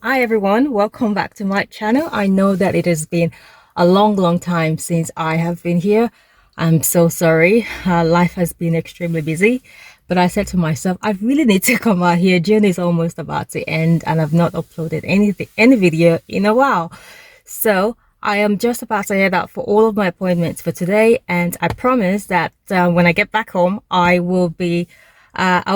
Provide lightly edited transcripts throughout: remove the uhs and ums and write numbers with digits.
Hi everyone, welcome back to my channel. I know that it has been a long time since I have been here. I'm so sorry. Life has been extremely busy, but I said to myself, I really need to come out here. June is almost about to end and I've not uploaded any video in a while. So I am just about to head out for all of my appointments for today, and I promise that when I get back home, I'll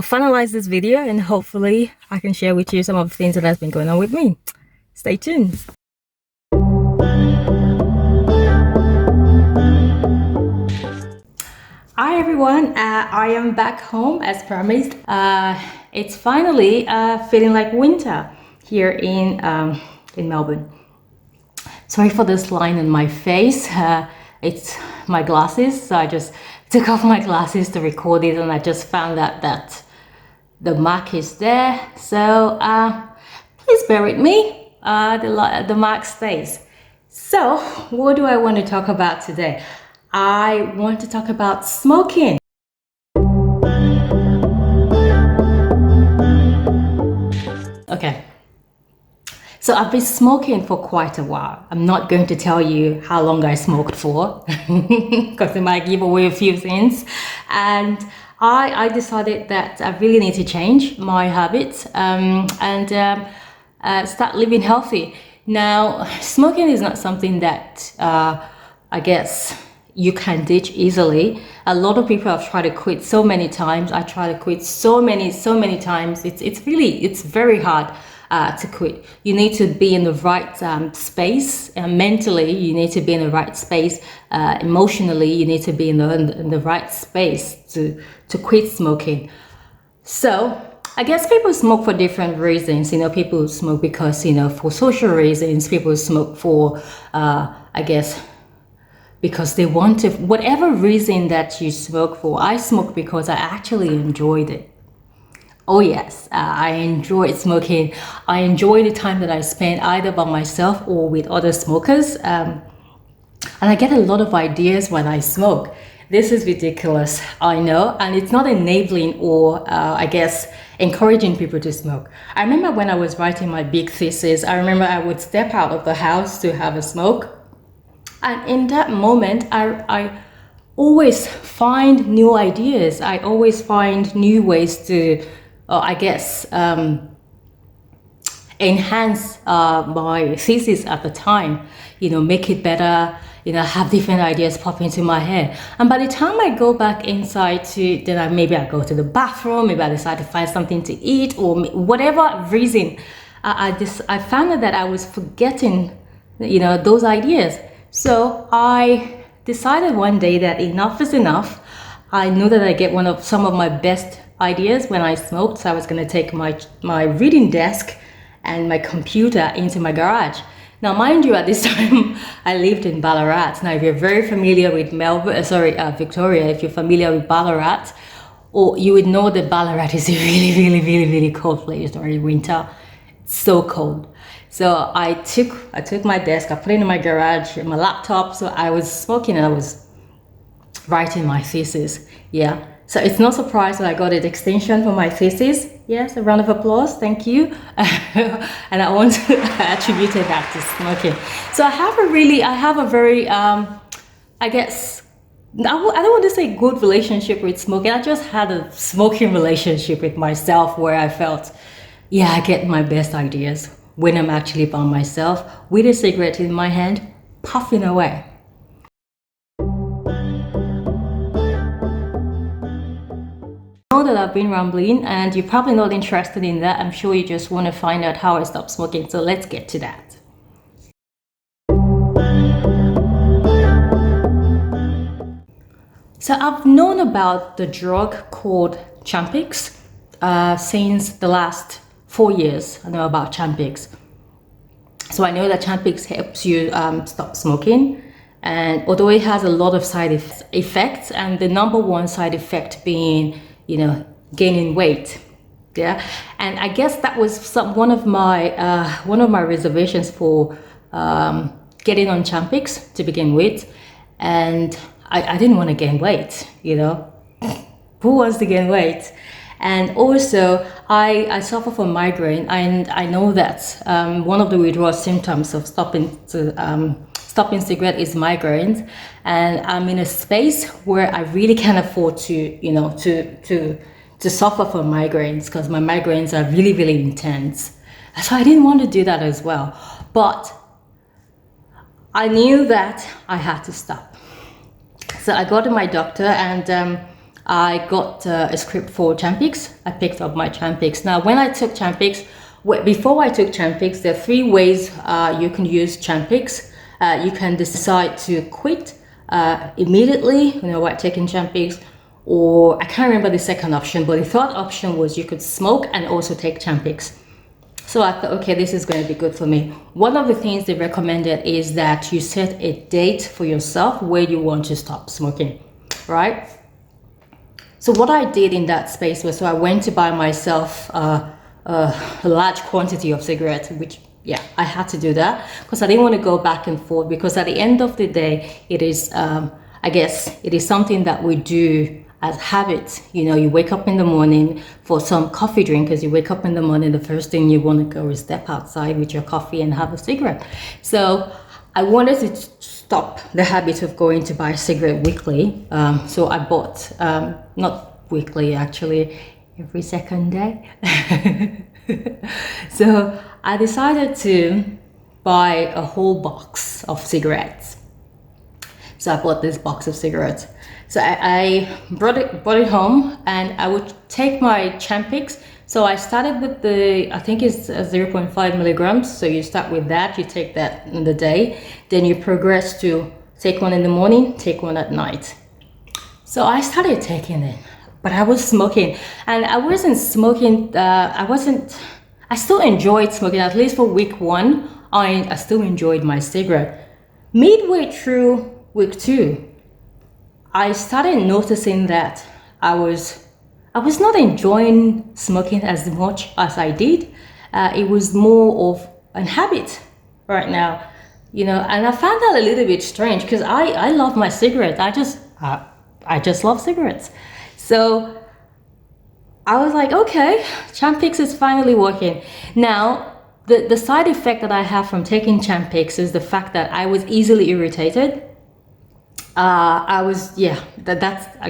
finalize this video and hopefully I can share with you some of the things that has been going on with me. Stay tuned. Hi everyone, I am back home as promised. It's finally feeling like winter here in Melbourne. Sorry for this line on my face. It's my glasses, so I just took off my glasses to record it, and I just found out that the mark is there. So please bear with me. The mark stays. So what do I want to talk about today? I want to talk about smoking. Okay. So I've been smoking for quite a while. I'm not going to tell you how long I smoked for because it might give away a few things. And I decided that I really need to change my habits and start living healthy. Now, smoking is not something that I guess you can ditch easily. A lot of people have tried to quit so many times. I tried to quit so many times. It's very hard to quit. You need to be in the right space, and mentally you need to be in the right space. Emotionally you need to be in the right space to quit smoking. So I guess people smoke for different reasons. People smoke because for social reasons. People smoke for I guess because they want to. Whatever reason that you smoke for, I smoke because I actually enjoyed it. Oh yes, I enjoyed smoking. I enjoy the time that I spend either by myself or with other smokers. And I get a lot of ideas when I smoke. This is ridiculous, I know, and it's not enabling or I guess encouraging people to smoke. I remember when I was writing my big thesis, I remember I would step out of the house to have a smoke. And in that moment, I always find new ideas. I always find new ways to I guess enhance my thesis at the time, make it better, have different ideas pop into my head. And by the time I go back inside maybe I go to the bathroom, maybe I decide to find something to eat, or whatever reason, I found out that I was forgetting, those ideas. So I decided one day that enough is enough. I knew that I get some of my best ideas when I smoked, so I was going to take my reading desk and my computer into my garage. Now, mind you, at this time I lived in Ballarat. Now, if you're very familiar with Victoria, if you're familiar with Ballarat, or you would know that Ballarat is a really cold place during winter. It's so cold. So I took my desk, I put it in my garage, my laptop. So I was smoking and I was writing my thesis. Yeah. So it's no surprise that I got an extension for my thesis. Yes, a round of applause, thank you. And I want to attribute that to smoking. So I have a very, I guess, I don't want to say good relationship with smoking. I just had a smoking relationship with myself where I felt, yeah, I get my best ideas when I'm actually by myself with a cigarette in my hand, puffing away. I know that I've been rambling and you're probably not interested in that. I'm sure you just want to find out how I stopped smoking. So let's get to that. So I've known about the drug called Campix since the last 4 years. I know about Campix. So I know that Campix helps you stop smoking. And although it has a lot of side effects, and the number one side effect being, gaining weight. Yeah. And I guess that was one of my reservations for getting on Campix to begin with. And I didn't want to gain weight, Who wants to gain weight? And also, I suffer from migraine, and I know that one of the withdrawal symptoms of stopping cigarette is migraines. And I'm in a space where I really can't afford to, to suffer from migraines, because my migraines are really, really intense. So I didn't want to do that as well. But I knew that I had to stop. So I got to my doctor, and I got a script for Campix. I picked up my Campix. Now, when I took Campix, before I took Campix, there are 3 ways you can use Campix. You can decide to quit immediately, while taking Campix, or I can't remember the second option, but the third option was you could smoke and also take Campix. So I thought, okay, this is going to be good for me. One of the things they recommended is that you set a date for yourself where you want to stop smoking, right? So what I did in that space was, so I went to buy myself a large quantity of cigarettes, which, yeah, I had to do that because I didn't want to go back and forth, because at the end of the day, it is, I guess, it is something that we do as habits. You wake up in the morning for some coffee drink. As you wake up in the morning, the first thing you want to go is step outside with your coffee and have a cigarette. So I wanted to stop the habit of going to buy a cigarette weekly. So I bought, not weekly actually, every second day. So I decided to buy a whole box of cigarettes. So I bought this box of cigarettes. So I brought it home, and I would take my Campix. So I started with I think it's 0.5 milligrams. So you start with that, you take that in the day, then you progress to take one in the morning, take one at night. So I started taking it, but I was smoking, and I wasn't smoking, I still enjoyed smoking, at least for week 1, I still enjoyed my cigarette. Midway through week 2, I started noticing that I was not enjoying smoking as much as I did. It was more of an habit right now, and I found that a little bit strange, because I love my cigarettes. I just love cigarettes. So I was like, okay, Campix is finally working. Now, the side effect that I have from taking Campix is the fact that I was easily irritated. I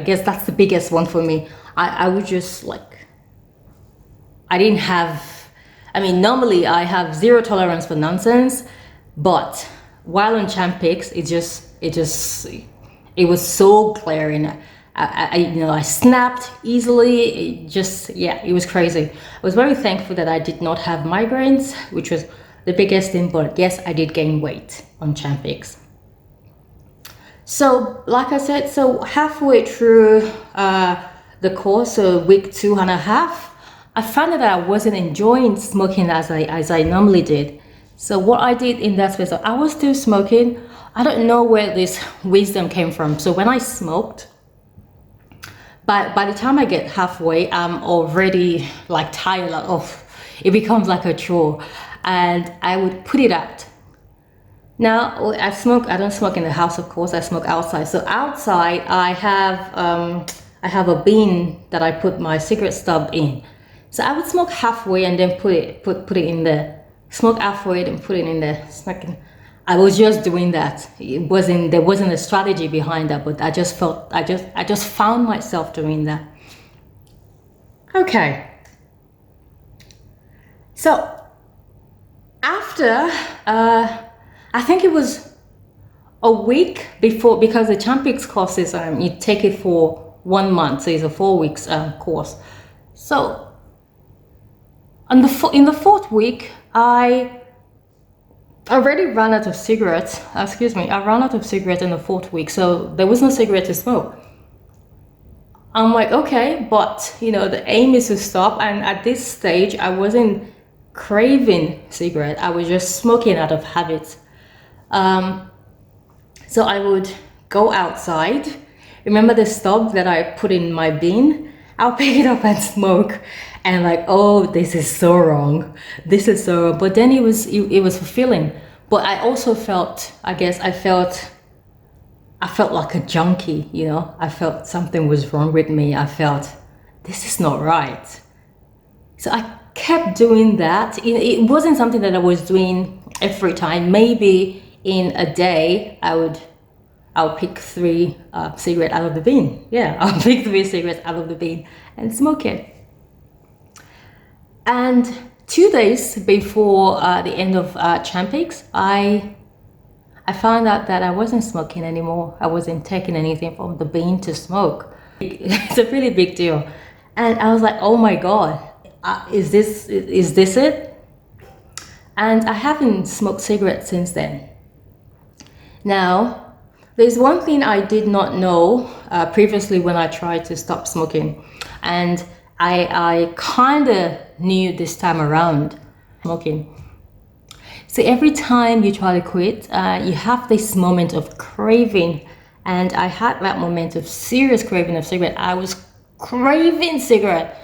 guess that's the biggest one for me. I would just normally I have zero tolerance for nonsense, but while on Campix, it was so glaring. I snapped easily. It was crazy. I was very thankful that I did not have migraines, which was the biggest thing, but yes, I did gain weight on Campix. So, like I said, so halfway through the course, so week 2.5, I found that I wasn't enjoying smoking as I normally did. So what I did in that space, I was still smoking. I don't know where this wisdom came from. So when I smoked, by the time I get halfway, I'm already tired of it. Becomes like a chore, and I would put it out. Now I don't smoke in the house, of course. I smoke outside. So outside I have a bin that I put my cigarette stub in. So I would smoke halfway and then put it in there. Smoke halfway and put it in there. I was just doing that. There wasn't a strategy behind that, but I just found myself doing that. Okay. So after I think it was a week before, because the Campix course is you take it for 1 month, so it's a 4 weeks course. So in the 4th week, I already ran out of cigarettes. I ran out of cigarettes in the 4th week, so there was no cigarette to smoke. I'm like, okay, but the aim is to stop, and at this stage, I wasn't craving cigarette. I was just smoking out of habit. So I would go outside. Remember the stub that I put in my bin? I'll pick it up and smoke, and oh, this is so wrong. This is so wrong. But then it was fulfilling. But I also felt, I felt like a junkie. I felt something was wrong with me. I felt this is not right. So I kept doing that. It wasn't something that I was doing every time. Maybe in a day, I'll pick 3 cigarettes out of the bin. Yeah, I'll pick 3 cigarettes out of the bin and smoke it. And 2 days before the end of Campix, I found out that I wasn't smoking anymore. I wasn't taking anything from the bin to smoke. It's a really big deal. And I was like, oh my God, is this it? And I haven't smoked cigarettes since then. Now, there's one thing I did not know previously when I tried to stop smoking, and I kind of knew this time around smoking. So every time you try to quit, you have this moment of craving, and I had that moment of serious craving of cigarette. I was craving cigarette.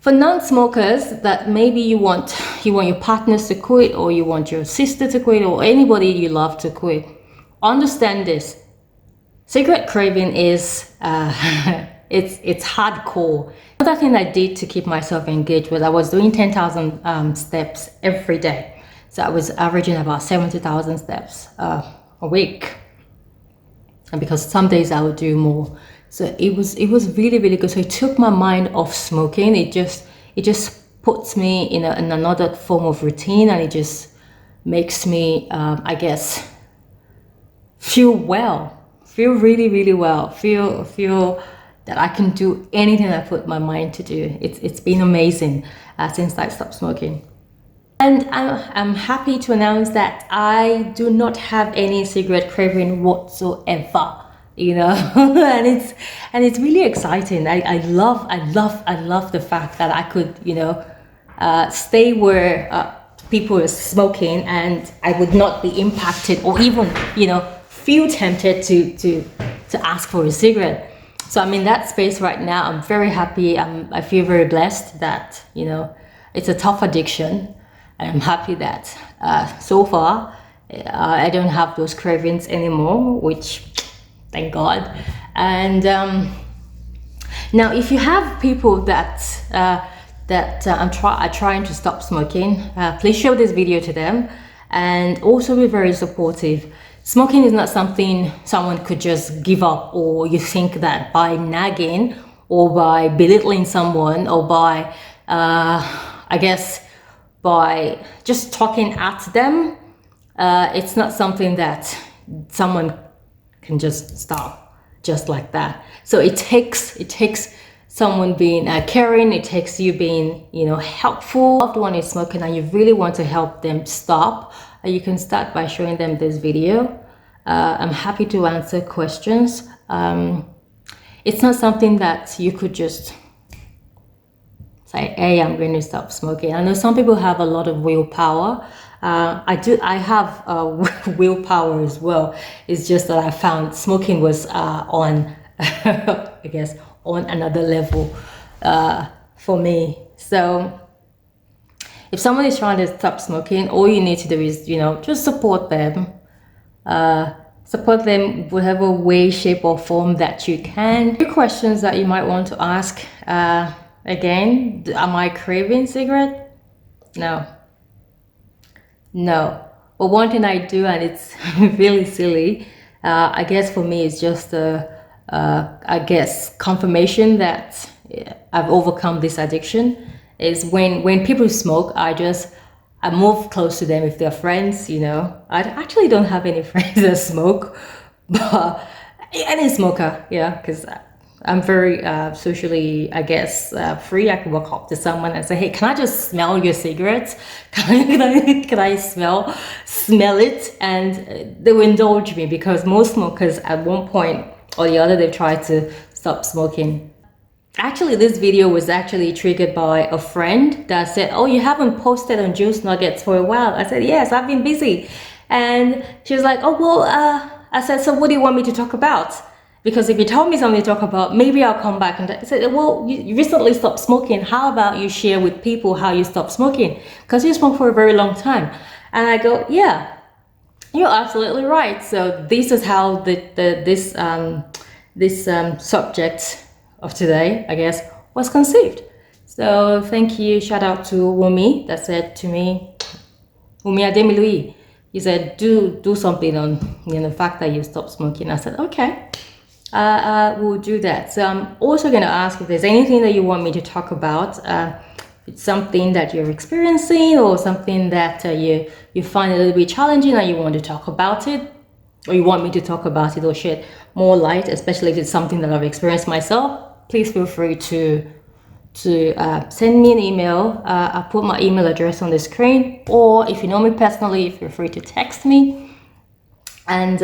For non-smokers, that maybe you want your partners to quit, or you want your sister to quit, or anybody you love to quit. Understand this. Cigarette craving is it's hardcore. Another thing I did to keep myself engaged was I was doing 10,000 steps every day. So I was averaging about 70,000 steps a week. And because some days I would do more. So it was really, really good. So it took my mind off smoking. It just puts me in another form of routine, and it just makes me, I guess, feel really, really well. Feel that I can do anything I put my mind to do. It's been amazing since I stopped smoking. And I'm happy to announce that I do not have any cigarette craving whatsoever. You know, and it's really exciting. I love the fact that I could, you know, stay where people are smoking, and I would not be impacted or even, you know, feel tempted to ask for a cigarette. So I'm in that space right now. I'm very happy. I feel very blessed that, you know, it's a tough addiction, and I'm happy that so far I don't have those cravings anymore, which thank God. And now, if you have people that are trying to stop smoking, please show this video to them, and also be very supportive. Smoking is not something someone could just give up, or you think that by nagging or by belittling someone, or by I guess by just talking at them, it's not something that someone can just stop just like that. So it takes someone being caring. It takes you being, you know, helpful. Loved one is smoking and you really want to help them stop, you can start by showing them this video. I'm happy to answer questions. It's not something that you could just say, hey, I'm going to stop smoking. I know some people have a lot of willpower. I have willpower as well. It's just that I found smoking was on I guess on another level for me. So if someone is trying to stop smoking, all you need to do is, you know, just support them. Support them whatever way, shape or form that you can. 2 questions that you might want to ask. Again, am I craving cigarette? No. But one thing I do, and it's really silly, I guess for me it's just I guess confirmation that I've overcome this addiction, is when people smoke, I move close to them if they're friends, you know. I actually don't have any friends that smoke, but any smoker, yeah, because I'm very socially, I guess, free. I can walk up to someone and say, hey, can I just smell your cigarettes? Can I smell it? And they will indulge me, because most smokers at one point or the other, they've tried to stop smoking. Actually, this video was actually triggered by a friend that said, oh, you haven't posted on Juice Nuggets for a while. I said, yes, I've been busy. And she was like, oh, well, I said, so what do you want me to talk about? Because if you tell me something to talk about, maybe I'll come back. And I said, well, you recently stopped smoking. How about you share with people how you stopped smoking? Because you smoked for a very long time. And I go, yeah, you're absolutely right. So this is how this subject of today, I guess, was conceived. So thank you. Shout out to Wumi that said to me, Wumi Ademiluyi, you said do something on the fact that you stopped smoking. I said okay, we'll do that. So I'm also going to ask if there's anything that you want me to talk about. It's something that you're experiencing or something that you find a little bit challenging and you want to talk about it, or you want me to talk about it or shed more light, especially if it's something that I've experienced myself. Please feel free to send me an email. I'll put my email address on the screen, or if you know me personally, feel free to text me, and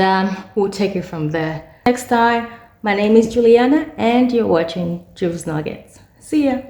we'll take it from there. Next time, my name is Juliana and you're watching Jules Nuggets. See ya.